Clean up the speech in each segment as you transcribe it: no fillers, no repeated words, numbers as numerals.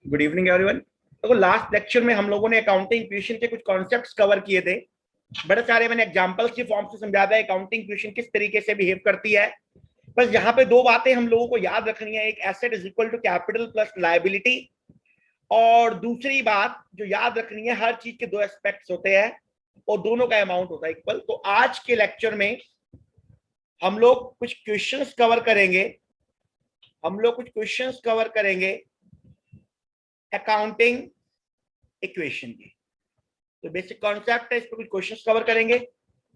Good evening everyone. तो last lecture में हम लोगों ने अकाउंटिंग इक्वेशन के कुछ कॉन्सेप्ट्स कवर किए थे। बड़े सारे मैंने एग्जांपल्स की फॉर्म से समझा था अकाउंटिंग इक्वेशन किस तरीके से बिहेव करती है। बस यहाँ पे दो बातें हम लोगों को याद रखनी है, एक asset is equal to capital plus liability, और दूसरी बात जो याद रखनी है, हर चीज के दो एस्पेक्ट्स होते हैं और दोनों का अमाउंट होता है इक्वल। तो आज के लेक्चर में हम लोग कुछ क्वेश्चंस कवर करेंगे अकाउंटिंग इक्वेशन की। तो बेसिक कॉन्सेप्ट है, इस पर कुछ क्वेश्चंस कवर करेंगे,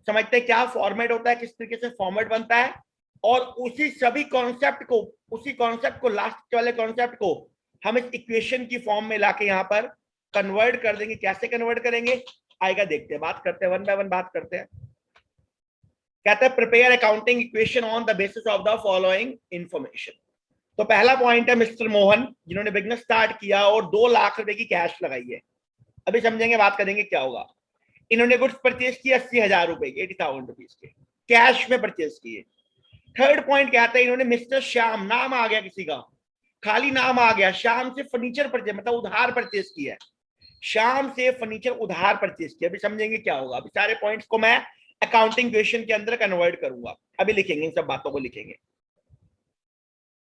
समझते हैं क्या फॉर्मेट होता है, किस तरीके से फॉर्मेट बनता है, और उसी कॉन्सेप्ट को लास्ट वाले कॉन्सेप्ट को हम इस इक्वेशन की फॉर्म में लाके यहाँ पर कन्वर्ट कर देंगे। कैसे कन्वर्ट करेंगे आएगा, देखते हैं, बात करते हैं, वन बाय वन बात करते हैं। कहते हैं prepare accounting equation on the basis of the following information. तो पहला पॉइंट है मिस्टर मोहन, जिन्होंने बिजनेस स्टार्ट किया और 2 लाख रुपए की कैश लगाई है। अभी समझेंगे, बात करेंगे क्या होगा। इन्होंने गुड्स परचेज किए 80,000 रुपए के, 80,000 रुपीज के कैश में परचेज किए। थर्ड पॉइंट क्या आता है, इन्होंने मिस्टर श्याम, नाम आ गया किसी का, खाली नाम आ गया, श्याम से फर्नीचर परचेज, मतलब उधार परचेज किया है, श्याम से फर्नीचर उधार परचेज किया। अभी समझेंगे क्या होगा। अभी सारे पॉइंट्स को मैं अकाउंटिंग क्वेश्चन के अंदर कन्वर्ट करूंगा, अभी लिखेंगे, इन सब बातों को लिखेंगे।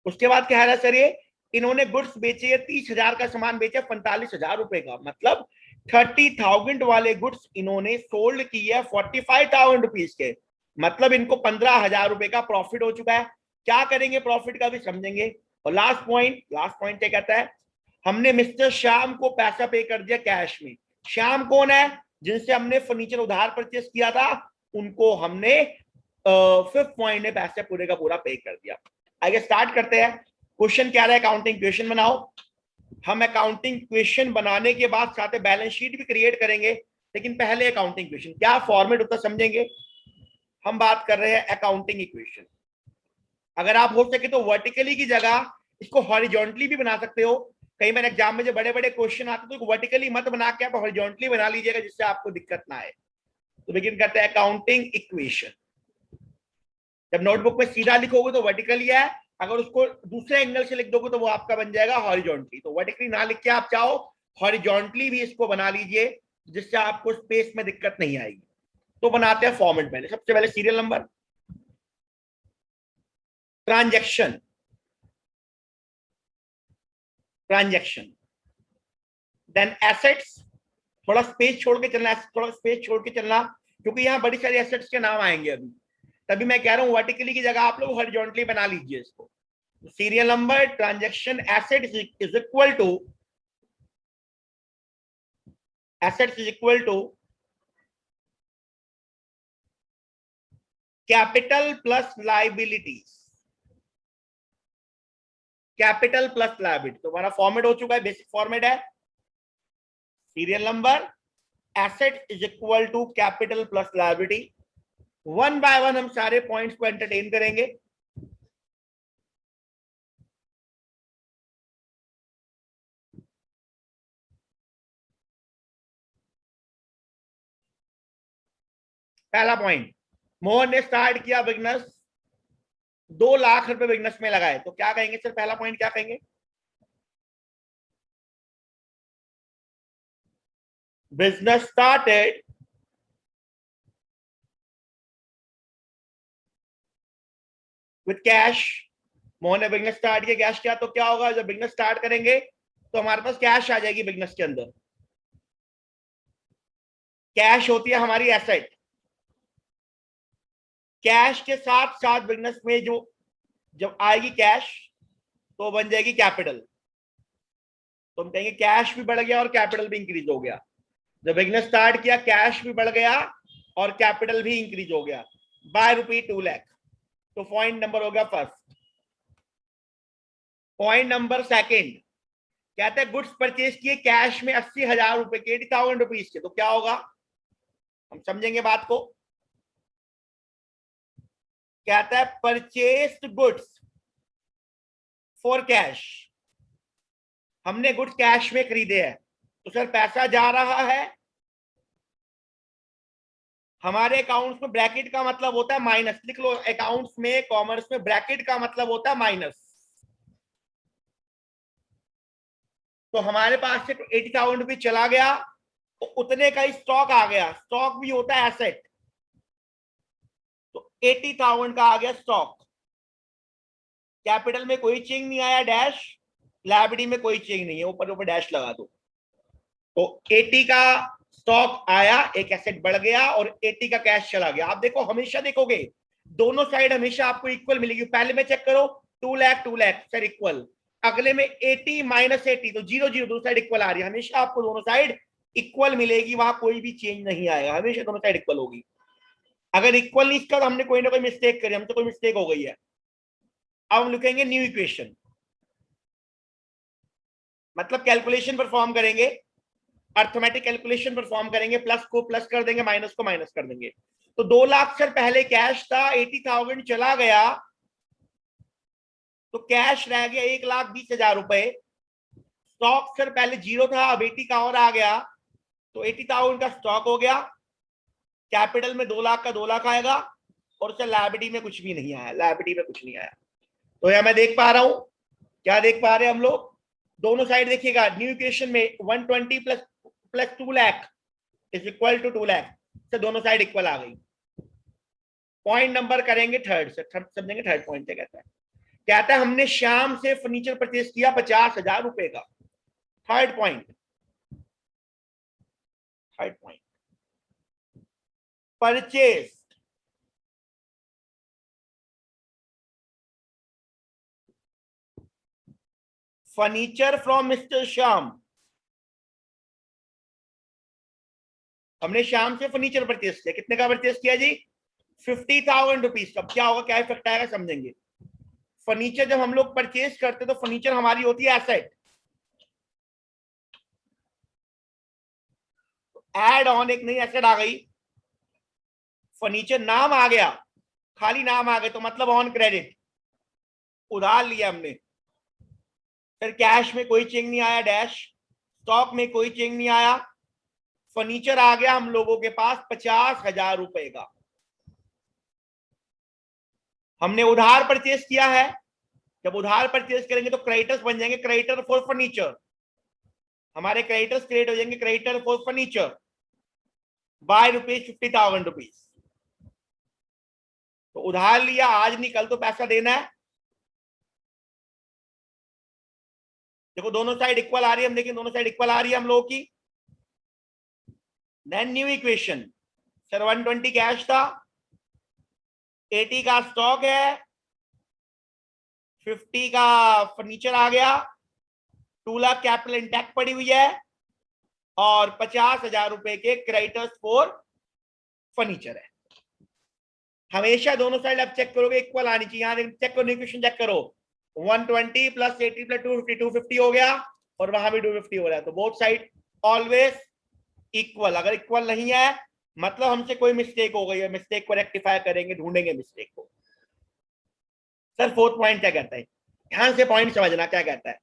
उसके बाद क्या है सर, ये इन्होंने गुड्स बेचे है, 30,000 का सामान बेचा 45,000 रुपए का, मतलब 30,000 वाले गुड्स इन्होंने सोल्ड किए है 45,000 रुपीज के, मतलब इनको 15,000 रुपए का प्रॉफिट हो चुका है। क्या करेंगे प्रॉफिट का भी समझेंगे। और लास्ट पॉइंट क्या कहता है, हमने मिस्टर श्याम को पैसा पे कर दिया कैश में। श्याम कौन है, जिनसे हमने फर्नीचर उधार परचेस किया था, उनको हमने फिफ्थ पॉइंट में पैसे पूरे का पूरा पे कर दिया। आगे स्टार्ट करते हैं। क्वेश्चन क्या रहा है, अकाउंटिंग क्वेश्चन बनाओ। हम अकाउंटिंग क्वेश्चन बनाने के बाद साथ में बैलेंस शीट भी क्रिएट करेंगे, लेकिन पहले अकाउंटिंग क्वेश्चन क्या फॉर्मेट होता है समझेंगे। हम बात कर रहे हैं अकाउंटिंग इक्वेशन। अगर आप हो सके तो वर्टिकली की जगह इसको हॉरिजॉन्टली भी बना सकते हो। कई बार एग्जाम में जो बड़े बड़े क्वेश्चन आते तो वर्टिकली मत बना के आप हॉरिजॉन्टली बना लीजिएगा, जिससे आपको दिक्कत ना आए। तो बिगिन करते हैं अकाउंटिंग इक्वेशन। जब नोटबुक में सीधा लिखोगे तो वर्टिकली है, अगर उसको दूसरे एंगल से लिख दोगे तो वो आपका बन जाएगा हॉरिजॉन्टली। तो वर्टिकली ना लिख के आप चाहो हॉरिजॉन्टली भी इसको बना लीजिए, जिससे आपको स्पेस में दिक्कत नहीं आएगी। तो बनाते हैं फॉर्मेट। पहले सबसे पहले serial number, transaction, then assets. थोड़ा स्पेस छोड़ के चलना, क्योंकि यहाँ बड़ी सारी एसेट्स के नाम आएंगे अभी, तभी मैं कह रहा हूं वर्टिकली की जगह आप लोग हॉरिजॉन्टली बना लीजिए इसको। Serial number, transaction, assets is equal to capital plus liabilities. तो हमारा फॉर्मेट हो चुका है, बेसिक फॉर्मेट है serial number, asset is equal to capital plus liability. One by one हम सारे पॉइंट्स को एंटरटेन करेंगे। पहला पॉइंट, मोहन ने स्टार्ट किया बिजनेस, 2 लाख रुपए बिजनेस में लगाए। तो क्या कहेंगे सर, पहला पॉइंट क्या कहेंगे, business started with cash. Mohan ने बिजनेस स्टार्ट किया, कैश किया, तो क्या होगा, जब बिजनेस स्टार्ट करेंगे तो हमारे पास कैश आ जाएगी बिजनेस के अंदर। कैश होती है हमारी एसेट, कैश के साथ साथ बिजनेस में जो जब आएगी कैश तो बन जाएगी कैपिटल। तो हम कहेंगे कैश भी बढ़ गया और कैपिटल भी इंक्रीज हो गया। जब बिजनेस स्टार्ट किया कैश भी बढ़ गया और कैपिटल भी इंक्रीज हो गया बाय रुपी 2 लाख। तो पॉइंट नंबर हो गया फर्स्ट। पॉइंट नंबर सेकंड, कहते हैं गुड्स परचेज किए कैश में 80,000 रुपए के, 80,000 रुपीज के। तो क्या होगा, हम समझेंगे बात को। कहता है परचेस्ड गुड्स फॉर कैश, हमने गुड्स कैश में खरीदे हैं, तो सर पैसा जा रहा है हमारे अकाउंट्स में। ब्रैकेट का मतलब होता है माइनस, लिख लो अकाउंट्स में, कॉमर्स में ब्रैकेट का मतलब होता है माइनस। तो हमारे पास से 80,000 रुपये चला गया, तो उतने का ही स्टॉक आ गया। स्टॉक भी होता है एसेट, तो 80,000 का आ गया स्टॉक। कैपिटल में कोई चेंज नहीं आया, डैश। लायबिलिटी में कोई चेंज नहीं है, ऊपर ऊपर डैश लगा दो। तो 80 का स्टॉक आया, एक एसेट बढ़ गया, और 80 का कैश चला गया। आप देखो, हमेशा देखोगे दोनों साइड हमेशा आपको इक्वल मिलेगी। पहले में चेक करो 2 लाख 2 लाख सर इक्वल, अगले में 80 माइनस 80 तो 0 0, दोनों साइड इक्वल आ रही है। हमेशा आपको दोनों साइड इक्वल मिलेगी, वहां कोई भी चेंज नहीं आएगा, हमेशा दोनों साइड इक्वल होगी। अगर इक्वल नहीं इसका, तो हमने कोई ना कोई मिस्टेक करी, हमसे कोई मिस्टेक हो गई है। अब हम लिखेंगे न्यू इक्वेशन, मतलब कैलकुलेशन परफॉर्म करेंगे, अर्थमेटिक कैलकुलेशन परफॉर्म करेंगे। प्लस को प्लस कर देंगे, माइनस को माइनस कर देंगे। तो 2 लाख सर पहले कैश था, 80,000 चला गया, तो कैश रह गया 1,20,000 रुपए। स्टॉक सर पहले 0 था, अब 80 का और आ गया, तो 80,000 का स्टॉक हो गया। कैपिटल में 2 लाख का 2 लाख आएगा, और सर लायबिलिटी में कुछ भी नहीं आया, लायबिलिटी में कुछ नहीं आया। तो यह मैं देख पा रहा हूं, क्या देख पा रहे हैं हम लोग? दोनों साइड देखिएगा, न्यू इक्वेशन में 120 plus plus 2 lakh is equal to 2 lakh, से दोनों साइड इक्वल आ गई। पॉइंट नंबर करेंगे थर्ड से, समझेंगे थर्ड पॉइंट क्या कहता है। कहता है हमने शाम से फर्नीचर परचेज किया 50,000 रुपए का। Third point, third point, purchase furniture from mister Shyam. हमने शाम से फर्नीचर परचेज किया, कितने का परचेज किया जी? 50,000 रुपीज। अब क्या होगा, क्या इफेक्ट आएगा, समझेंगे। फर्नीचर जब हम लोग परचेज करते तो फर्नीचर हमारी होती है एसेट। एड ऑन एक नई एसेट आ गई, फर्नीचर नाम आ गया, खाली नाम आ गया, तो मतलब ऑन क्रेडिट, उधार लिया हमने। फिर कैश में कोई चेंज नहीं आया, डैश। स्टॉक में कोई चेंज नहीं आया। फर्नीचर आ गया हम लोगों के पास 50,000 रुपए का, हमने उधार परचेज किया है। जब उधार परचेज करेंगे तो क्रेडिटर्स बन जाएंगे, क्रेडिटर फॉर फर्नीचर। हमारे क्रेडिटर्स क्रिएट हो जाएंगे, क्रेडिटर फॉर फर्नीचर बाय ₹50,000। तो उधार लिया, आज नहीं कल तो पैसा देना है। देखो दोनों साइड इक्वल आ रही है, हम देखें दोनों साइड इक्वल आ रही है हम लोगों की। Then new equation, sir 120 cash था, 80 का स्टॉक है, 50 का फर्नीचर आ गया, 2 लाख कैपिटल इंटैक्ट पड़ी हुई है, और 50,000 रुपए के क्रेडिटर्स फॉर फर्नीचर है। हमेशा दोनों साइड आप चेक करोगे इक्वल आनी चाहिए। यहां चेक करो, इक्वेशन चेक करो, 120 प्लस 80 प्लस 250, 250 हो गया, और वहां भी 250 हो रहा है। तो बोथ साइड ऑलवेज इक्वल। अगर इक्वल नहीं है मतलब हमसे कोई मिस्टेक हो गई है, मिस्टेक को रेक्टिफाई करेंगे, ढूंढेंगे मिस्टेक को। सर फोर्थ पॉइंट क्या कहता है, ध्यान से पॉइंट समझना क्या कहता है।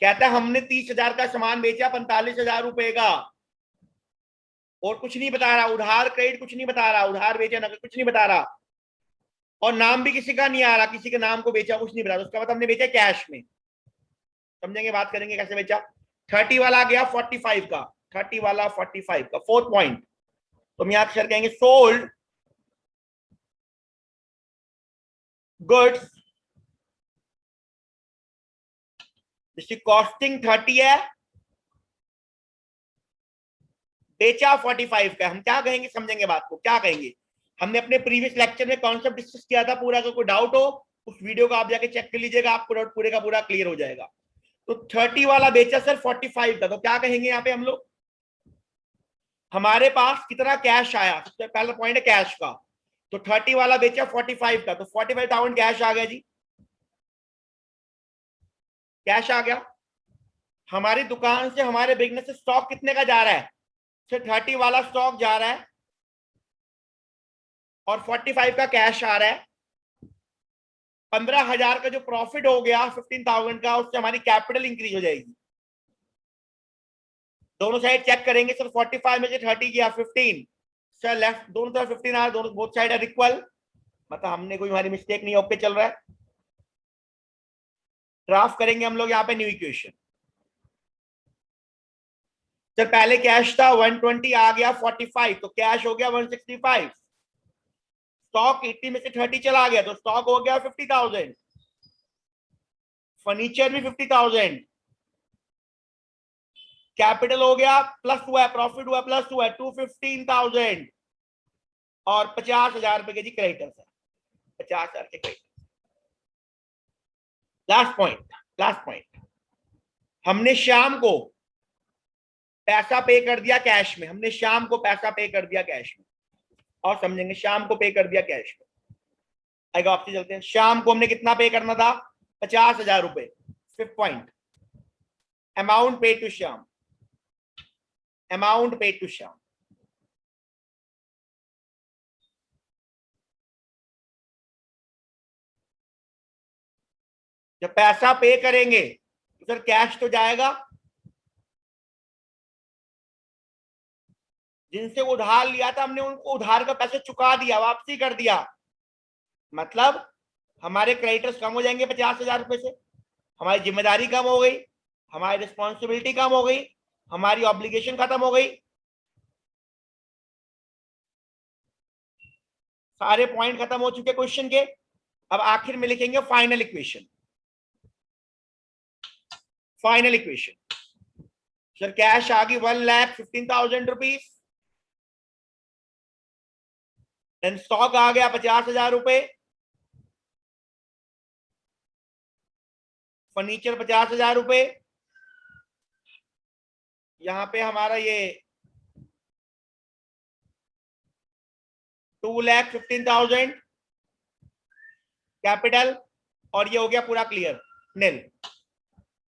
कहता है हमने 30,000 का सामान बेचा 45,000 रुपए का, और कुछ नहीं बता रहा, उधार क्रेडिट कुछ नहीं बता रहा, उधार बेचा नकद कुछ नहीं बता रहा, और नाम भी किसी का नहीं आ रहा, किसी के नाम को बेचा कुछ नहीं बता रहा। उसका मतलब हमने बेचा कैश में, समझेंगे, बात करेंगे कैसे बेचा। 30 वाला गया 45 का, 30 वाला 45 का। फोर्थ पॉइंट, तो हम यहां कहेंगे सोल्ड गुड्स जिसकी कॉस्टिंग 30 है, बेचा 45 का। हम क्या कहेंगे, समझेंगे बात को, क्या कहेंगे। हमने अपने प्रीवियस लेक्चर में कॉन्सेप्ट डिस्कस किया था पूरा, अगर कोई डाउट हो उस वीडियो को आप जाके चेक कर लीजिएगा, आपको डाउट पूरे का पूरा क्लियर हो जाएगा। तो 30 वाला बेचा सर 45 का, तो क्या कहेंगे यहाँ पे हम लोग, हमारे पास कितना कैश आया। सबसे पहला पॉइंट है कैश का, तो 30 वाला बेचा 45 का, तो 45,000 कैश आ गया जी, कैश आ गया। हमारी दुकान से, हमारे बिजनेस से स्टॉक कितने का जा रहा है, सिर्फ 30 वाला स्टॉक जा रहा है, और 45 का कैश आ रहा है। 15,000 का जो प्रॉफिट हो गया 15,000 का, उससे हमारी कैपिटल इंक्रीज हो जाएगी। दोनों साइड चेक करेंगे सर, 45 में से 30 गया 15, सर लेफ्ट दोनों तरफ 15 आ, दोनों बोथ साइड आर इक्वल, मतलब हमने कोई, हमारी मिस्टेक नहीं, ओके चल रहा है। ड्राफ्ट करेंगे हम लोग यहाँ पे न्यू इक्वेशन, सर पहले कैश था 120, आ गया 45, तो कैश हो गया 165। स्टॉक 80 में से 30 चला गया तो स्टॉक हो गया 50,000। फर्नीचर भी 50,000। कैपिटल हो गया प्लस हुआ है, प्रॉफिट हुआ प्लस हुआ है 215,000। और 50,000 रुपए के जी क्रेडिटर्स है, 50,000 के क्रेडिटर्स। लास्ट पॉइंट, हमने शाम को पैसा पे कर दिया कैश में, हमने शाम को पैसा पे कर दिया कैश में, और समझेंगे शाम को पे कर दिया कैश में। आएगा आपसे चलते हैं, शाम को हमने कितना पे करना था, 50,000 रुपए। Fifth point, amount paid to Shyam, amount paid to Shyam. जब पैसा पे करेंगे तो सर कैश तो जाएगा, जिनसे उधार लिया था हमने उनको उधार का पैसा चुका दिया, वापसी कर दिया, मतलब हमारे क्रेडिटर्स कम हो जाएंगे 50,000 रुपए से, हमारी जिम्मेदारी कम हो गई, हमारी रिस्पॉन्सिबिलिटी कम हो गई, हमारी ऑब्लिगेशन खत्म हो गई। सारे पॉइंट खत्म हो चुके क्वेश्चन के। अब आखिर में लिखेंगे final equation. Final equation, sir cash आ गई 1,15,000 रुपीज, देन स्टॉक आ गया 50,000 रुपए, फर्नीचर 50,000 रुपए, यहां पे हमारा ये 2,15,000 कैपिटल, और ये हो गया पूरा क्लियर, निल,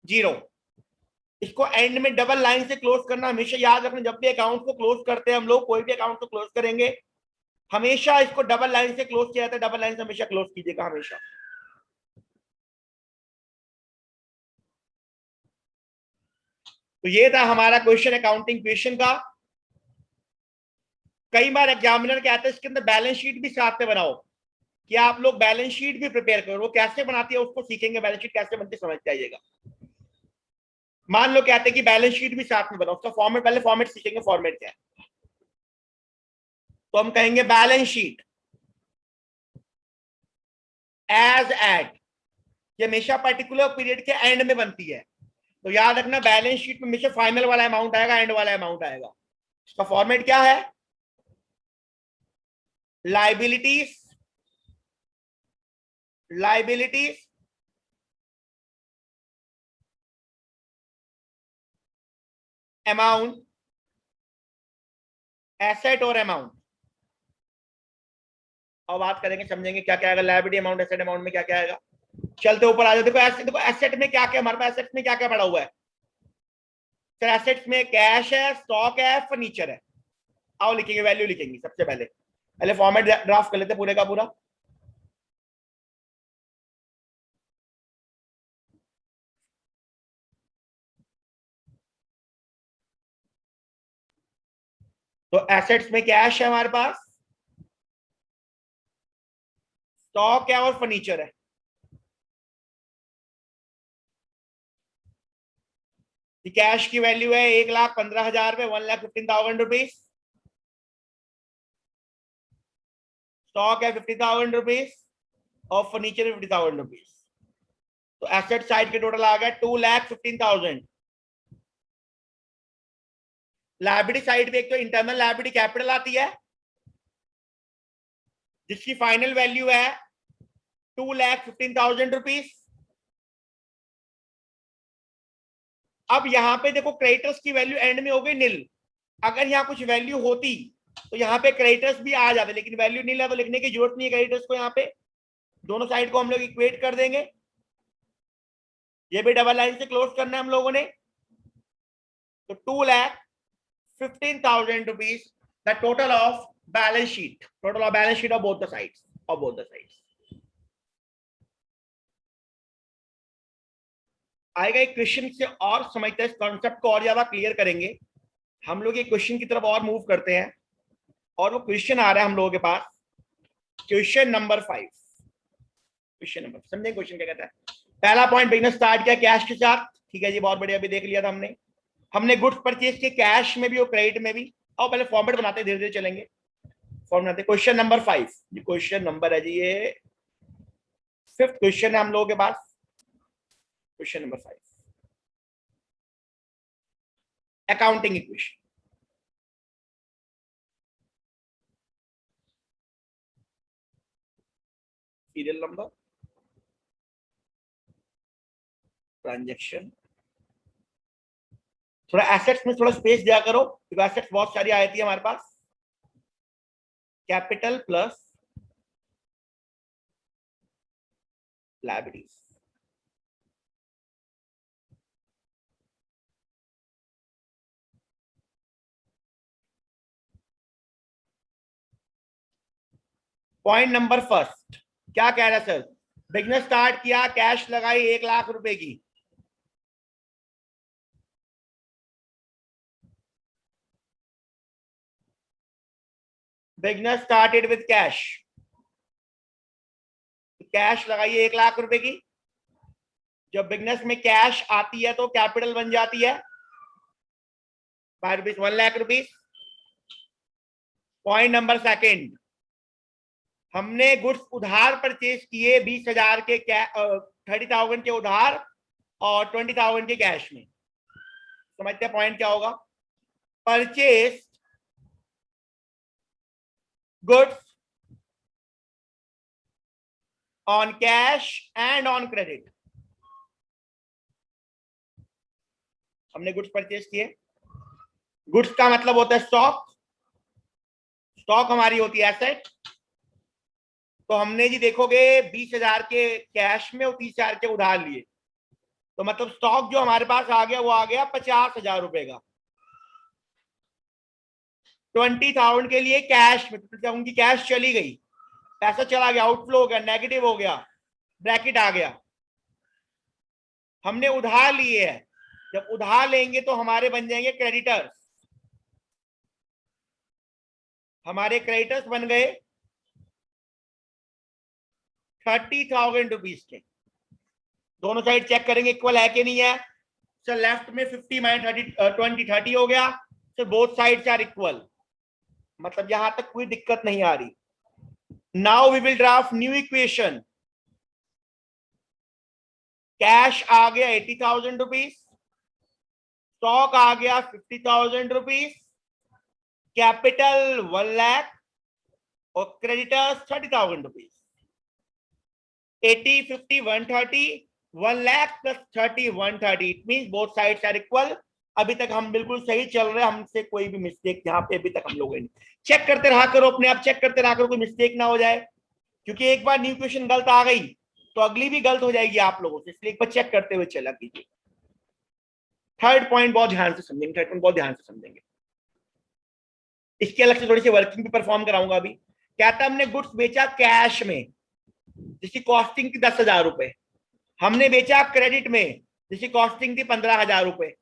जीरो। इसको एंड में डबल लाइन से क्लोज करना हमेशा याद रखना, जब भी अकाउंट को क्लोज करते हैं हम लोग, कोई भी अकाउंट को क्लोज करेंगे हमेशा इसको डबल लाइन से क्लोज किया जाता है, डबल लाइन से हमेशा क्लोज कीजिएगा हमेशा। तो ये था हमारा क्वेश्चन अकाउंटिंग क्वेश्चन का। कई बार एग्जामिनर कहते हैं इसके अंदर बैलेंस शीट भी साथ में बनाओ, कि आप लोग बैलेंस शीट भी प्रिपेयर करो, वो कैसे बनाती है उसको सीखेंगे, बैलेंस शीट कैसे बनती है समझ जाइएगा। मान लो कहते हैं कि बैलेंस शीट भी साथ में बनाओ, उसका फॉर्मेट, पहले फॉर्मेट सीखेंगे, फॉर्मेट क्या है। तो हम कहेंगे बैलेंस शीट एज एट, ये हमेशा पर्टिकुलर पीरियड के एंड में बनती है, तो याद रखना बैलेंस शीट में हमेशा फाइनल वाला अमाउंट आएगा, एंड वाला अमाउंट आएगा। इसका फॉर्मेट क्या है, लाइबिलिटीज, लाइबिलिटीज अमाउंट, एसेट और अमाउंट। और बात करेंगे, समझेंगे क्या क्या आएगा, लाइबिलिटी अमाउंट, एसेट अमाउंट में क्या क्या आएगा। चलते ऊपर आ जाओ, देखो एसेट में क्या क्या, हमारे पास एसेट में क्या क्या पड़ा हुआ है। सर एसेट्स में कैश है, स्टॉक है, फर्नीचर है। आओ लिखेंगे, वैल्यू लिखेंगे सबसे पहले, पहले फॉर्मेट ड्राफ्ट कर लेते पूरे का पूरा। तो एसेट्स में कैश है हमारे पास, स्टॉक है और फर्नीचर है। कैश की वैल्यू है 1,15,000 रुपए, 1,15,000 रुपीज। स्टॉक है 50,000 रुपीज और फर्नीचर है 50,000 रुपीज। तो एसेट साइड के टोटल आ गया 2,15,000। लायबिलिटी साइड पे एक तो इंटरनल लायबिलिटी कैपिटल आती है, जिसकी फाइनल वैल्यू है 2,15,000 रुपीज। अब यहां पे देखो क्रेडिटर्स की वैल्यू एंड में हो गई निल, अगर यहां कुछ वैल्यू होती तो यहां पे क्रेडिटर्स भी आ जाते, लेकिन वैल्यू निल है तो लिखने की जरूरत नहीं है क्रेडिटर्स को। यहां पे दोनों साइड को हम लोग इक्वेट कर देंगे, ये भी डबल लाइन से क्लोज करना है हम लोगों ने। तो 2,15,000 rupees the total of balance sheet, total of balance sheet of both the sides, of both the sides. आएगा एक क्वेश्चन से और समझते हैं, इस कॉन्सेप्ट को और ज्यादा क्लियर करेंगे हम लोग। एक क्वेश्चन की तरफ और मूव करते हैं, और वो क्वेश्चन आ रहा है हम लोगों के पास, क्वेश्चन नंबर 5। क्वेश्चन नंबर, समझें क्वेश्चन क्या कहता है। पहला पॉइंट, बिजनेस स्टार्ट किया कैश के साथ, ठीक है जी, बहुत बढ़िया, अभी देख लिया था हमने। हमने गुड्स परचेज किए कैश में भी और क्रेडिट में भी। और पहले फॉर्मेट बनाते, धीरे धीरे चलेंगे, फॉर्म बनाते। क्वेश्चन नंबर 5, ये क्वेश्चन नंबर है जी, ये 5th क्वेश्चन है हम लोगों के पास। Question number 5, accounting equation. Serial number, transaction. थोड़ा एसेट्स में थोड़ा स्पेस दिया करो क्योंकि एसेट्स बहुत सारी आई थी हमारे पास। Capital plus liabilities. Point number first क्या कह रहा है सर? बिजनेस स्टार्ट किया, कैश लगाई 1,00,000 रुपए की। Business started with cash, cash लगाइए 1,00,000 रुपए की। जब बिजनेस में कैश आती है तो कैपिटल बन जाती है ₹5 1,00,000। पॉइंट नंबर सेकंड, हमने गुड्स उधार परचेज किए 20,000 के, 30,000 के उधार और 20,000 के कैश में। समझते हैं पॉइंट क्या होगा? Purchase goods on cash and on credit. हमने गुड्स परचेज किए। गुड्स का मतलब होता है स्टॉक, स्टॉक हमारी होती है एसेट। तो हमने जी देखोगे 20,000 के कैश में और 30,000 के उधार लिए, तो मतलब स्टॉक जो हमारे पास आ गया वो आ गया 50,000 रुपए का। 20,000 के लिए कैश में, तो उनकी कैश चली गई, पैसा चला गया, आउटफ्लो हो गया, नेगेटिव हो गया, ब्रैकेट आ गया। हमने उधार लिए है, जब उधार लेंगे तो हमारे बन जाएंगे क्रेडिटर्स। हमारे क्रेडिटर्स बन गए 30,000 रुपीज के। दोनों साइड चेक करेंगे इक्वल है कि नहीं है। सर लेफ्ट में 50 माइनस 20 30 हो गया। Sir both sides are equal, मतलब यहां तक कोई दिक्कत नहीं आ रही। Now we will draft new equation. Cash आ गया 80,000 रुपीज, स्टॉक आ गया 50,000 रुपीज, कैपिटल 1,00,000 और creditors 30,000 rupees. 80 50 130, 1,00,000 plus 30 130, it mean both sides are equal. अभी तक हम बिल्कुल सही चल रहे हैं, हमसे कोई भी मिस्टेक यहाँ पे अभी तक हम लोगों ने। चेक करते रहा करो, अपने आप चेक करते रहा करो, कोई मिस्टेक ना हो जाए, क्योंकि एक बार न्यू क्वेश्चन गलत आ गई तो अगली भी गलत हो जाएगी आप लोगों से, इसलिए एक बार चेक करते हुए चला कीजिए। थर्ड पॉइंट बहुत ध्यान से समझेंगे, थर्ड पॉइंट बहुत ध्यान से समझेंगे। इसके अलग से थोड़ी सी वर्किंग भी परफॉर्म कराऊंगा अभी। कहता हमने गुड्स बेचा कैश में, जिसकी कॉस्टिंग थी 10,000 रुपए। हमने बेचा क्रेडिट में, जिसकी कॉस्टिंग थी 15,000 रुपए।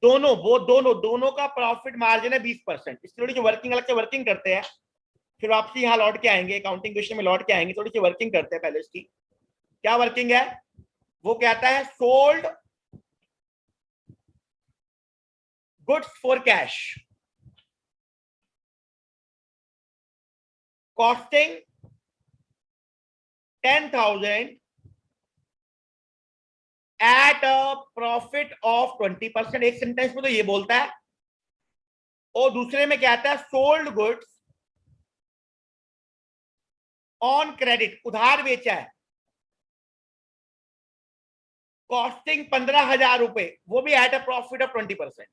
दोनों वो दोनों का प्रॉफिट मार्जिन है 20%। इसकी थोड़ी सी वर्किंग अलग से वर्किंग करते हैं, फिर वापसी यहाँ लौट के आएंगे, अकाउंटिंग क्वेश्चन में लौट के आएंगे। थोड़ी सी वर्किंग करते हैं पहले इसकी। क्या वर्किंग है? वो कहता है sold goods for cash, costing 10,000 at a profit of 20%। एक सेंटेंस में तो ये बोलता है, और दूसरे में कहता है सोल्ड गुड्स ऑन क्रेडिट, उधार बेचा है, कॉस्टिंग 15,000 रुपए, वो भी एट अ प्रॉफिट ऑफ 20%।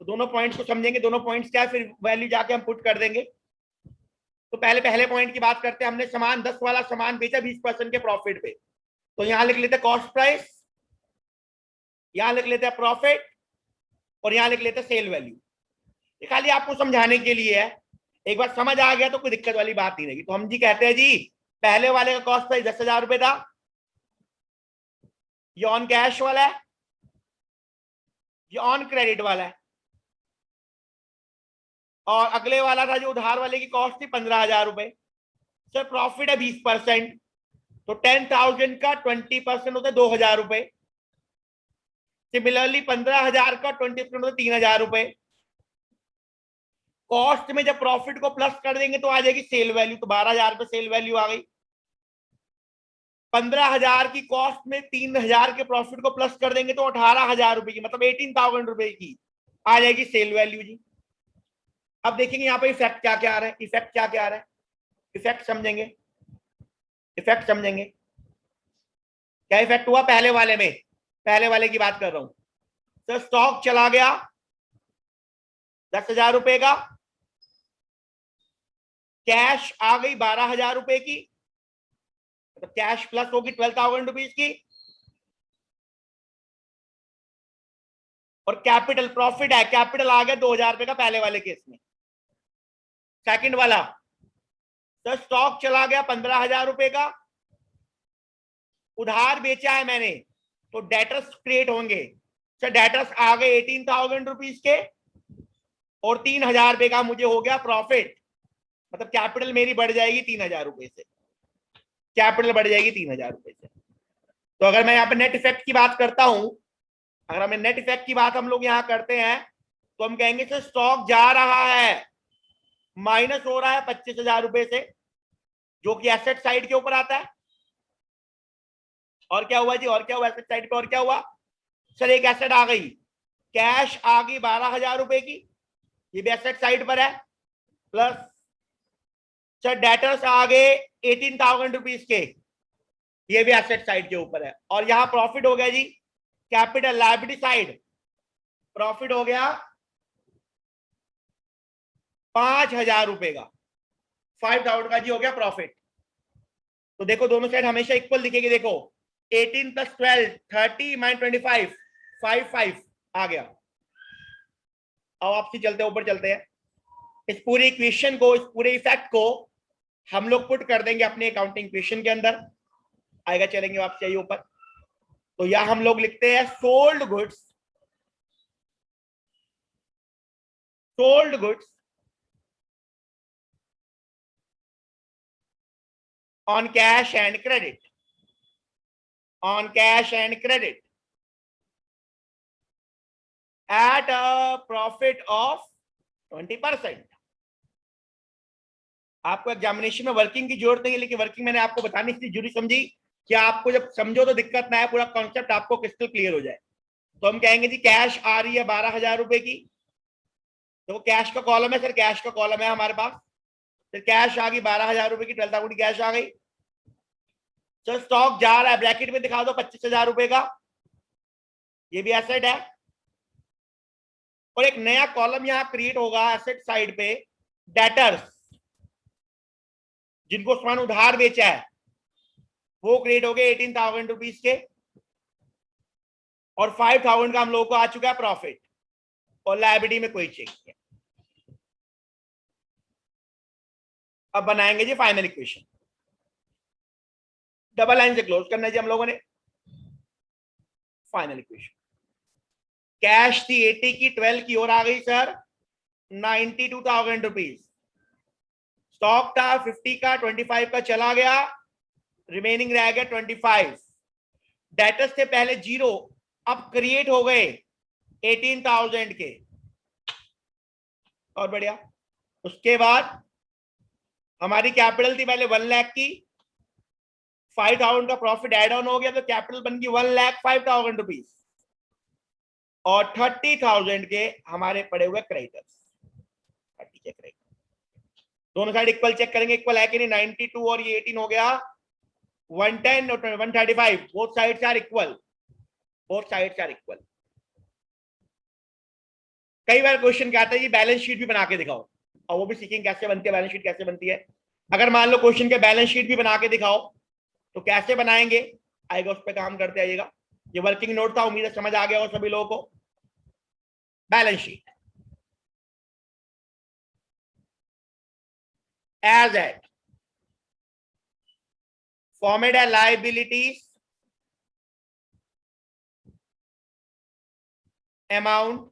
तो दोनों पॉइंट्स को समझेंगे, दोनों पॉइंट्स क्या है, फिर वैल्यू जाके हम पुट कर देंगे। तो पहले पॉइंट की बात करते हैं। हमने सामान 10 वाला सामान बेचा 20% के प्रॉफिट पे, तो यहां लिख लेते हैं कॉस्ट प्राइस, यहां लिख लेते हैं प्रॉफिट, और यहां लिख लेते हैं सेल वैल्यू। ये खाली आपको समझाने के लिए है, एक बार समझ आ गया तो कोई दिक्कत वाली बात नहीं रहेगी। तो हम जी कहते हैं जी पहले वाले का कॉस्ट प्राइस 10,000 रुपए था, ये ऑन कैश वाला है, ये ऑन क्रेडिट वाला है, और अगले वाला था जो उधार वाले की कॉस्ट थी 15,000 रुपए। सर प्रॉफिट है 20%, तो 10,000 का 20% होता है 2,000 रुपए। सिमिलरली 15,000 का 20% होता है 3,000 रुपए। कॉस्ट में जब प्रॉफिट को प्लस कर देंगे तो आ जाएगी सेल वैल्यू, तो 12,000 पे सेल वैल्यू आ गई। 15,000 की कॉस्ट में 3,000 के प्रॉफिट को प्लस कर देंगे तो 18,000 रुपए की, मतलब 18,000 रुपए की आ जाएगी सेल वैल्यू जी। अब देखेंगे यहाँ पे इफेक्ट क्या क्या आ रहा है, इफेक्ट क्या क्या आ रहा है, इफेक्ट समझेंगे, इफेक्ट समझेंगे। क्या इफेक्ट हुआ पहले वाले में, पहले वाले की बात कर रहा हूं सर। स्टॉक चला गया 10,000 रुपए का, कैश आ गई 12,000 रुपए की, तो कैश प्लस होगी 12,000 रुपीज की, और कैपिटल प्रॉफिट है, कैपिटल आ गया 2,000 रुपए का पहले वाले केस में। सेकंड वाला तो स्टॉक चला गया 15,000 रुपए का, उधार बेचा है मैंने, तो डेटर्स क्रिएट होंगे। सर डेटर्स आ गए 18,000 रुपीज के, और 3,000 रुपए का मुझे हो गया प्रॉफिट, मतलब कैपिटल मेरी बढ़ जाएगी 3,000 रुपए से, कैपिटल बढ़ जाएगी 3,000 रुपए से। तो अगर मैं यहाँ पे नेट इफेक्ट की बात करता हूं, अगर हमें नेट इफेक्ट की बात हम लोग यहाँ करते हैं, तो हम कहेंगे सर स्टॉक जा रहा है, माइनस हो रहा है 25,000 रुपए से, जो कि एसेट साइड के ऊपर आता है। और क्या हुआ जी, और क्या हुआ एसेट साइड पे, और क्या हुआ सर, एक एसेट आ गई, कैश आ गई 12,000 रुपए की, ये भी एसेट साइड पर है, प्लस सर डेटर्स आ गए 18,000 रुपीज के, ये भी एसेट साइड के ऊपर है। और यहां प्रॉफिट हो गया G capital liability side, profit हो गया 5,000 रुपए का, 5,000 का जी हो गया प्रॉफिट। तो देखो दोनों साइड हमेशा इक्वल दिखेगी, देखो 18 प्लस 12 30 माइनस 25 55 आ गया। अब आपसे चलते ऊपर चलते हैं, इस पूरी इक्वेशन को, इस पूरे इफेक्ट को हम लोग पुट कर देंगे अपने अकाउंटिंग इक्वेशन के अंदर, आएगा, चलेंगे वापस आइए ऊपर। तो यह हम लोग लिखते हैं sold goods, sold goods on cash and credit, on cash and credit at a profit of 20%। आपको एग्जामिनेशन में वर्किंग की जरूरत नहीं है, लेकिन वर्किंग मैंने आपको बतानी इसलिए जरूरी समझी कि आपको जब समझो तो दिक्कत ना है, पूरा कॉन्सेप्ट आपको क्रिस्टल क्लियर हो जाए। तो हम कहेंगे जी कैश आ रही है 12,000 रुपए की, तो कैश का कॉलम है सर, कैश का कॉलम है हमारे पास, तो कैश आ गई 12,000 रुपए की, 12,000 की कैश आ गई। सर स्टॉक जा रहा है, ब्रैकेट में दिखा दो 25,000 रुपए का, ये भी एसेट है। और एक नया कॉलम यहां क्रिएट होगा एसेट साइड पे, डेटर्स, जिनको सामान उधार बेचा है, वो क्रिएट हो गए 18,000 रुपीज के, और 5,000 का हम लोगों को आ चुका है प्रॉफिट, और लायबिलिटी में कोई चेंज नहीं। अब बनाएंगे जी फाइनल इक्वेशन, डबल लाइन से क्लोज करना है जी हम लोगों ने। फाइनल इक्वेशन, कैश थी 80 की, 12 की ओर आ गई सर 92,000 रुपीज, स्टॉक था 50 का, 25 का चला गया, रिमेनिंग रह गया 25, डेटर्स थे पहले 0, अब क्रिएट हो गए 18,000 के, और बढ़िया। उसके बाद हमारी कैपिटल थी पहले 1 लाख की, 5,000 का प्रॉफिट एड ऑन हो गया, तो कैपिटल बन गई 1,05,000 रुपीज, और 30,000 के हमारे पड़े हुए क्रेडिटर्स, 30 के क्रेडिटर, दोनों साइड इक्वल चेक करेंगे, इक्वल है कि नहीं, 92 और ये 18 हो गया 110 और 135, both sides are equal, both sides are equal. कई बार क्वेश्चन क्या आता है जी बैलेंस शीट भी बना के दिखाओ, और वो भी सीखेंगे कैसे बनती है, बैलेंस शीट कैसे बनती है। अगर मान लो क्वेश्चन के बैलेंस शीट भी बना के दिखाओ तो कैसे बनाएंगे, आएगा, उस पर काम करते आइएगा। ये वर्किंग नोट था, उम्मीद है समझ आ गया हो सभी लोगों को। Balance sheet as at format है लाइबिलिटीज अमाउंट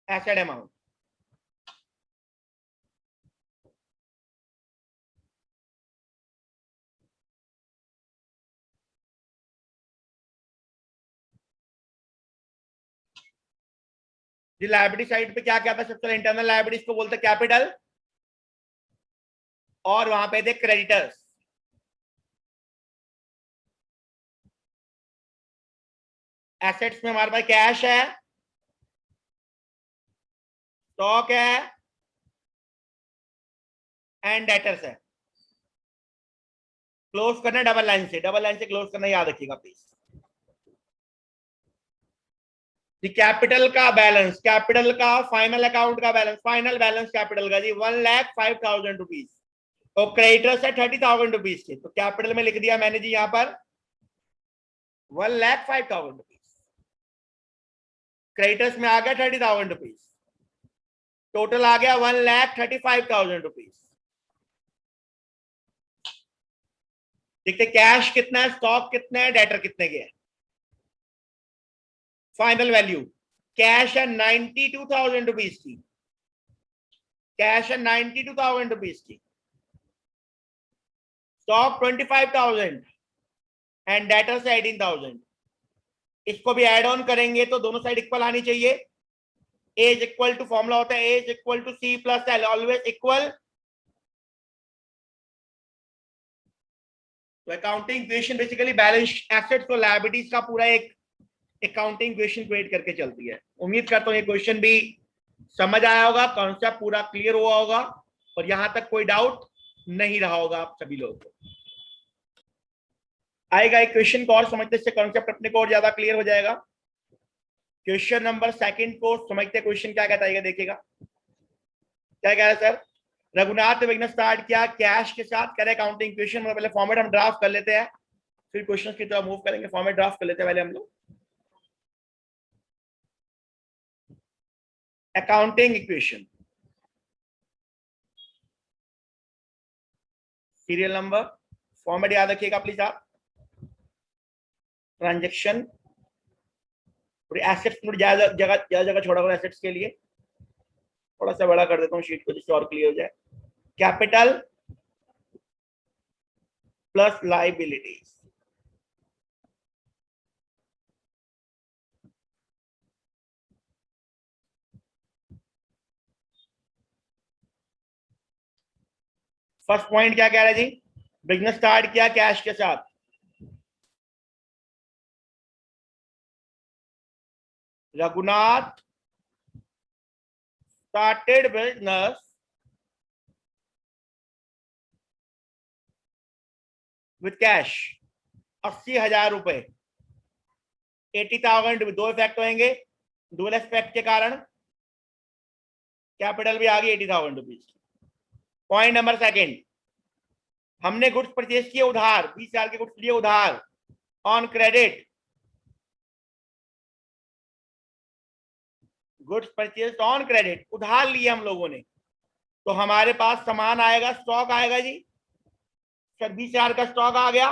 एसेट अमाउंट, जी लायबिलिटी साइड पे क्या क्या था? सबसे इंटरनल लायबिलिटीज को बोलते कैपिटल, और वहां पे थे क्रेडिटर्स। एसेट्स में हमारे पास कैश है, स्टॉक है एंड डेटर्स है। क्लोज करना डबल लाइन से, डबल लाइन से क्लोज करना याद रखिएगा प्लीज। कैपिटल का बैलेंस, कैपिटल का फाइनल अकाउंट का बैलेंस, फाइनल बैलेंस कैपिटल का जी 1,05,000 रुपीज, और क्रेडिटर्स है 30,000 रुपीज के। तो कैपिटल में लिख दिया मैंने जी यहां पर 1,05,000 रुपीज, क्रेडिटर्स में आ गया 30,000 रुपीज, टोटल आ गया 1,35,000 रुपीज। देखते कैश कितना है, स्टॉक कितना है, डेटर कितने के है। फाइनल वैल्यू कैश है 92,000 रुपीज की, कैश है 92,000 रुपीज की, स्टॉक 25,000 एंड डेटर से 18,000। इसको भी एड ऑन करेंगे तो दोनों साइड इक्वल आनी चाहिए। A is equal to, formula होता है A is equal to C plus L, always equal. तो accounting equation basically balance assets और लायबिलिटीज का पूरा एक अकाउंटिंग इक्वेशन क्रिएट करके चलती है। उम्मीद करता हूं ये क्वेश्चन भी समझ आया होगा, कॉन्सेप्ट पूरा क्लियर हुआ होगा और यहां तक कोई डाउट नहीं रहा होगा आप सभी लोगों को। आएगा एक क्वेश्चन को और समझते से कॉन्सेप्ट अपने को और ज्यादा क्लियर हो जाएगा। क्वेश्चन नंबर सेकंड को समझते, क्वेश्चन क्या कहता है देखिएगा। क्या कह रहा है सर? रघुनाथ ने बिजनेस स्टार्ट किया कैश के साथ, कह रहे अकाउंटिंग इक्वेशन। पहले फॉर्मेट हम ड्राफ्ट कर लेते हैं, फिर क्वेश्चन की तरफ मूव करेंगे। फॉर्मेट ड्राफ्ट कर लेते हैं पहले हम लोग। Accounting equation, serial number, format याद रखिएगा प्लीज आप। ट्रांजेक्शन, एसेट्स ज्यादा जगह छोड़ा हुआ एसेट्स के लिए, थोड़ा सा बड़ा कर देता हूँ शीट को जिससे और क्लियर हो जाए। Capital plus liabilities, first point क्या कह रहा है जी? बिजनेस स्टार्ट किया कैश के साथ, Raghunath started business with cash 80,000 रुपए, 80,000। दो इफेक्ट होंगे, डुअल इफेक्ट के कारण कैपिटल भी आ गई 80,000 रुपीज। पॉइंट नंबर सेकंड, हमने गुड्स परचेज किए उधार, 20,000 के गुड्स लिए उधार on credit, goods purchase on credit, उधार लिए हम लोगों ने। तो हमारे पास सामान आएगा, स्टॉक आएगा जी सर, 20,000 का स्टॉक आ गया।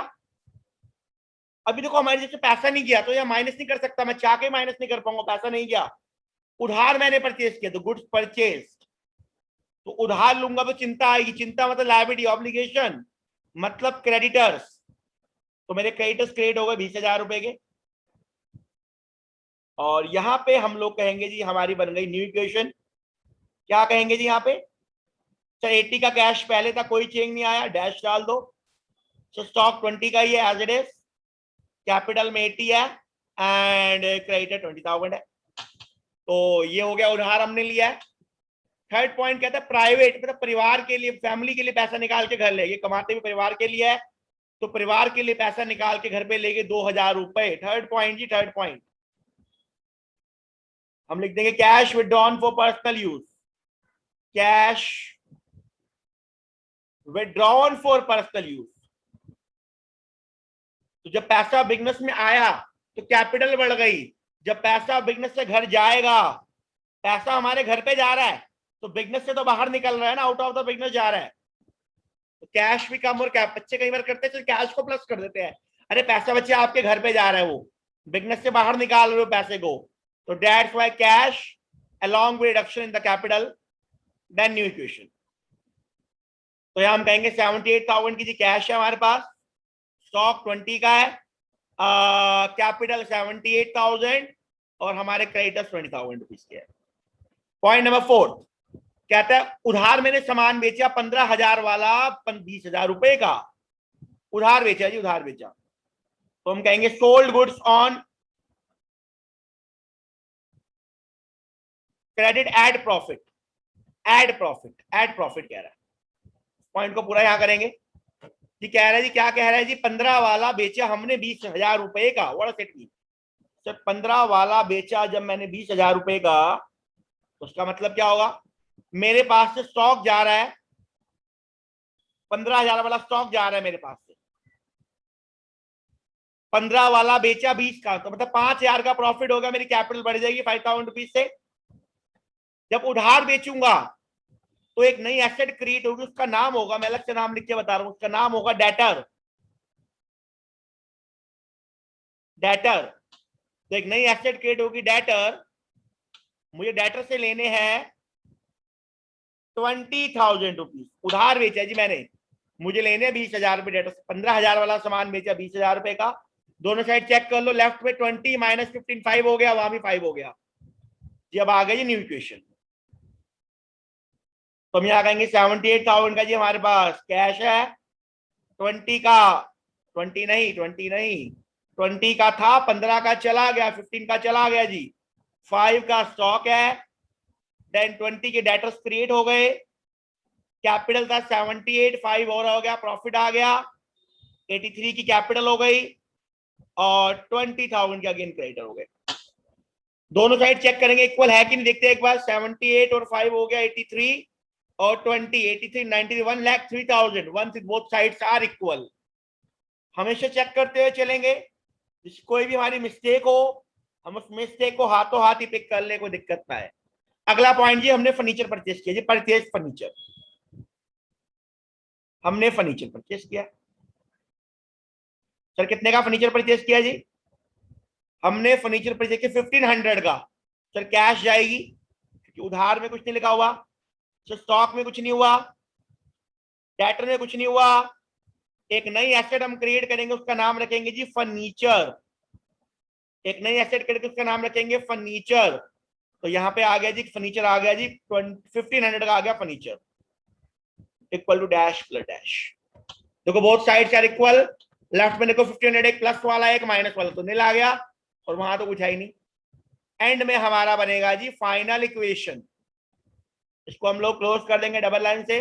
अभी देखो हमारे जैसे पैसा नहीं गया तो यह माइनस नहीं कर सकता, मैं चाह के माइनस नहीं कर पाऊंगा, पैसा नहीं गया। उधार मैंने परचेज किया तो गुड्स परचेज, तो उधार लूंगा तो चिंता आएगी, चिंता मतलब लायबिलिटी, ऑब्लिगेशन मतलब क्रेडिटर्स। तो मेरे क्रेडिटर्स क्रिएट हो गए 20,000 रुपए के। और यहां पे हम लोग कहेंगे जी हमारी बन गई न्यू इक्वेशन। क्या कहेंगे जी यहाँ पे? सर 80 का कैश पहले था, कोई चेंज नहीं आया, डैश डाल दो। सो स्टॉक 20 का ही है एज इट इज, कैपिटल में 80 है एंड क्रेडिट 20,000 है। तो ये हो गया उधार हमने लिया है। थर्ड पॉइंट कहता है प्राइवेट, मतलब परिवार के लिए, फैमिली के लिए पैसा निकाल के घर ले, ये कमाते भी परिवार के लिए है, तो परिवार के लिए पैसा निकाल के घर पे लेके 2,000 रुपए। थर्ड पॉइंट जी, थर्ड पॉइंट हम लिख देंगे cash withdrawn for personal use, cash withdrawn for personal use. तो जब पैसा बिजनेस में आया तो कैपिटल बढ़ गई, जब पैसा बिजनेस से घर जाएगा, पैसा हमारे घर पे जा रहा है तो बिजनेस से तो बाहर निकल रहा है ना, आउट ऑफ द बिजनेस जा रहा है, तो कैश भी कम। और क्या बच्चे कई बार करते हैं तो कैश को प्लस कर देते हैं, अरे पैसा बच्चे आपके घर पे जा रहा है, वो बिजनेस से बाहर निकाल रहे हो पैसे को, तो that's why cash along with reduction in the capital, then new equation। तो यहां हम कहेंगे 78,000 की जी कैश है हमारे पास, स्टॉक 20 का है, कैपिटल 78,000 और हमारे क्रेडिटर्स 20,000 रुपीज के है। पॉइंट नंबर 4 कहता है उधार मैंने सामान बेचा 15,000 वाला 20,000 रुपए का उधार बेचा जी, उधार बेचा, तो हम कहेंगे sold goods on credit at profit, at profit, at profit कह रहा है। पॉइंट को पूरा यहां करेंगे जी। कह रहा है जी, क्या कह रहा है जी, 15 वाला बेचा हमने 20,000 रुपए का, what does it mean sir? 15 वाला बेचा जब मैंने 20,000 रुपए का, तो उसका मतलब क्या होगा, मेरे पास से स्टॉक जा रहा है, 15,000 वाला स्टॉक जा रहा है मेरे पास से, 15 वाला बेचा 20 का, तो मतलब 5,000 का प्रॉफिट होगा, मेरी कैपिटल बढ़ जाएगी 5,000 रुपीज से। जब उधार बेचूंगा तो एक नई एसेट क्रिएट होगी, उसका नाम होगा, मैं अलग से नाम लिख के बता रहा हूं, उसका नाम होगा डेटर, डेटर। तो एक नई एसेट क्रिएट होगी डेटर, मुझे डेटर से लेने हैं 20,000 रुपीज, उधार बेचा जी मैंने, मुझे लेने 20,000 रुपए डेटर से, 15,000 वाला सामान बेचा 20,000 रुपए का, दोनों साइड चेक कर लो, लेफ्ट में 20 माइनस 15 5 हो गया, वहां भी 5 हो गया जी। अब आ गया जी न्यू इक्वेशन, तो हम यहाँ कहेंगे 78,000 का जी हमारे पास कैश है, 20 का, 20 नहीं 20 नहीं 20 का था, 15 का चला गया, 15 का चला गया जी, 5 का स्टॉक है, देन 20 के डेटर्स क्रिएट हो गए, कैपिटल था 78, 5 और हो गया, प्रॉफिट आ गया, 83 की कैपिटल हो गई, और 20,000 के अगेन क्रेडिटर हो गए। दोनों साइड चेक करेंगे इक्वल है कि नहीं, देखते हैं एक बार, 78 और 5 हो गया 83, और 20 83 93 1,03,000, one both sides are equal. हमेशा चेक करते हुए चलेंगे, कोई भी हमारी मिस्टेक हो, हम उस मिस्टेक को हाथों हाथ ही पिक कर ले, कोई दिक्कत ना है। अगला पॉइंट जी, हमने फर्नीचर परचेस किया जी, परचेस फर्नीचर, हमने फर्नीचर परचेस किया। सर कितने का फर्नीचर परचेस किया जी? हमने फर्नीचर परचेस किया 1500 का। सर कैश जाएगी, क्योंकि उधार में कुछ नहीं लिखा हुआ, सर स्टॉक में कुछ नहीं हुआ, डेटर में कुछ नहीं हुआ, एक नई एसेट हम क्रिएट करेंगे, उसका नाम रखेंगे जी फर्नीचर, एक नई एसेट करके उसका नाम रखेंगे फर्नीचर। तो यहाँ पे आ गया जी फर्नीचर, आ गया जी 1500 का आ गया furniture, equal to dash plus dash. देखो both sides are equal, left में देखो 1500, एक प्लस वाला एक माइनस वाला, तो नील आ गया, और वहां तो कुछ है ही नहीं। एंड में हमारा बनेगा जी फाइनल इक्वेशन, इसको हम लोग क्लोज कर देंगे डबल लाइन से।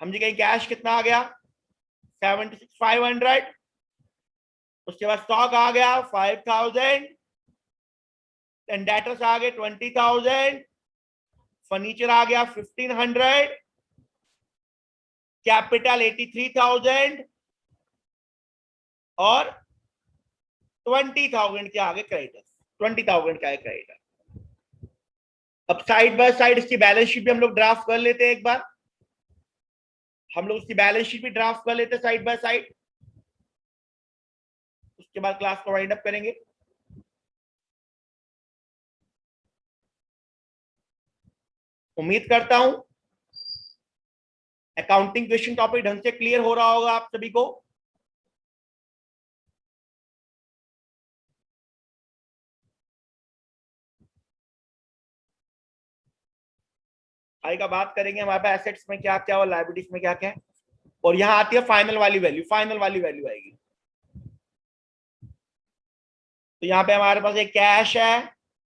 हम जी कहीं कैश कितना आ गया 76,500, उसके बाद स्टॉक आ गया 5,000, एंड डेटर्स आ गए 20,000, फर्नीचर आ गया 1,500, कैपिटल 83,000, और 20,000 के आगे क्रेडिटर्स, 20,000 का है क्रेडिटर। अब साइड बाय साइड इसकी बैलेंस शीट भी हम लोग ड्राफ्ट कर लेते हैं एक बार, हम लोग इसकी बैलेंस शीट भी ड्राफ्ट कर लेते हैं साइड बाय साइड, उसके बाद क्लास को वाइंड अप करेंगे। उम्मीद करता हूं अकाउंटिंग क्वेश्चन टॉपिक ढंग से क्लियर हो रहा होगा आप सभी को। आगे का बात करेंगे हमारे पास एसेट्स में क्या क्या और लायबिलिटीज में क्या क्या है, और यहां आती है फाइनल वाली वैल्यू, फाइनल वाली वैल्यू आएगी। तो यहाँ पे हमारे पास एक कैश है,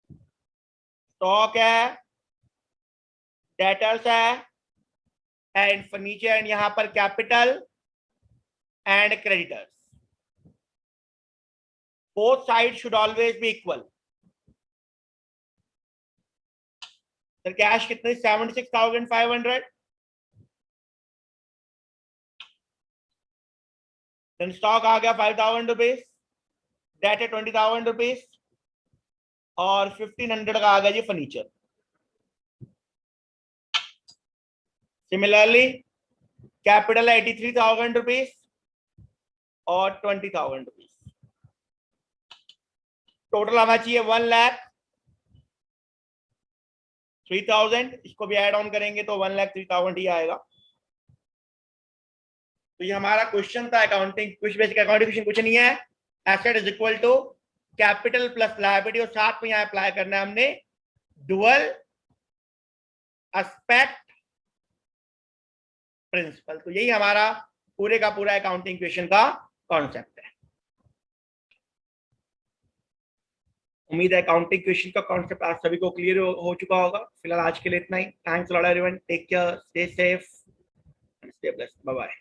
स्टॉक है, डेटर्स है, एंड फर्नीचर, एंड यहां पर capital and creditors. Both side should always be equal. Sir cash कितने 76,500, देन स्टॉक आ गया 5,000 रुपीज, डेट है 20,000 रुपीज, और 1,500 का आ गया जी फर्नीचर। सिमिलरली कैपिटल है 83,000 रुपीज और 20,000 रुपीज, टोटल आना चाहिए 1,03,000, इसको भी ऐड ऑन करेंगे तो 1,03,000 ही आएगा। तो ये हमारा क्वेश्चन था अकाउंटिंग, कुछ बेसिक अकाउंटिंग क्वेश्चन कुछ नहीं है, asset is equal to capital plus liability, और साथ में यहाँ अप्लाई करना है हमने डुअल एस्पेक्ट प्रिंसिपल। तो यही हमारा पूरे का पूरा अकाउंटिंग इक्वेशन का कॉन्सेप्ट है। उम्मीद है अकाउंटिंग इक्वेशन का कॉन्सेप्ट आज सभी को क्लियर हो चुका होगा। फिलहाल आज के लिए इतना ही। Thanks lot everyone, take care, stay safe, stay blessed, bye bye.